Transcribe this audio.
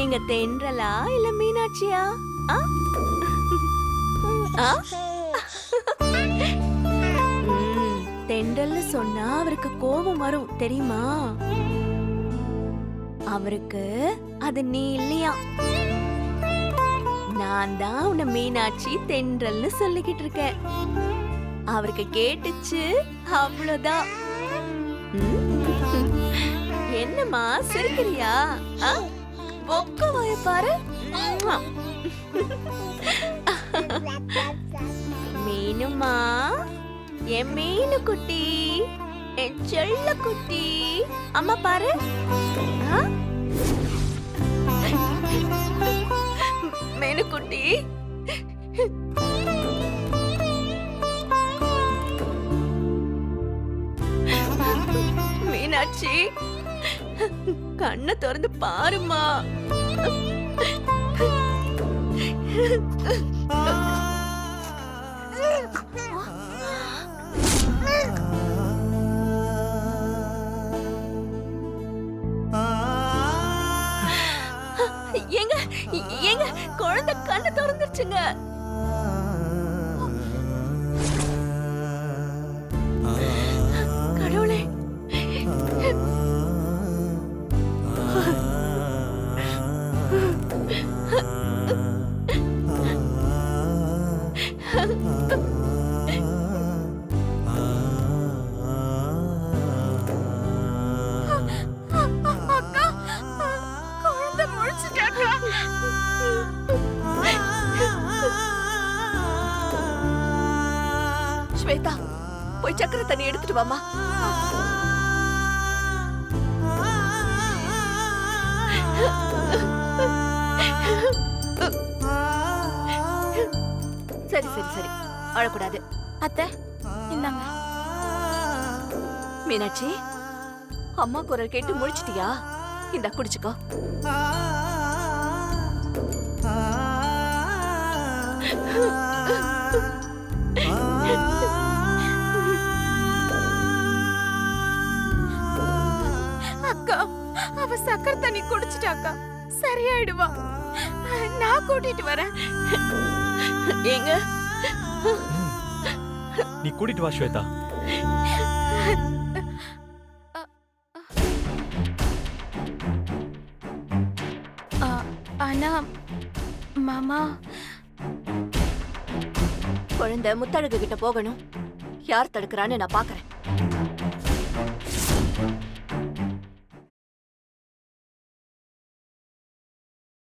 நீங்க தென்றலா இல்ல மீனாட்சியா? ஆ? ஆ? தென்றல்னு சொன்னா அவருக்கு கோபம் வரும் தெரியுமா? அவருக்கு அது நீ இல்லையா? நான் தான் உன்னை மீனாட்சி தென்றல்னு சொல்லிக்கிட்டு இருக்கேன். அவருக்கு கேட்டுச்சு அவ்வளவுதான். என்னம்மா சிரிக்கிறியா? பொக்க வாய பாரு. மீனுமா, என் மீனு குட்டி, என் செல்ல குட்டி. அம்மா பாரு. மீனு குட்டி. மீனாட்சி, கண்ணை திறந்து பாருமா. ஏங்க ஏங்க, குழந்தை கண்ணை திறந்துருச்சுங்க. கடவுளே, ஸ்வேதா, போய் சக்கரை தண்ணி எடுத்துட்டு வாமா. சரி சரி சரி, அழக்கூடாது. அத்தை இந்தாங்க. மீனாட்சி, அம்மா குரல் கேட்டு முழிச்சிட்டியா? இந்தா குடிச்சுக்கோ. அக்கா, அவ சக்கரை தண்ணி குடிச்சிட்டாக்கா, சரியாயிடுவா. நான் கூட்டிட்டு வரேன். ஏங்க, நீ கூட்டிட்டு வா ஸ்வேதா. ஆனா மாமா, குழந்தை முத்தழகு கிட்ட போகணும். யார் தடுக்கிறான்னு நான் பாக்குறேன்.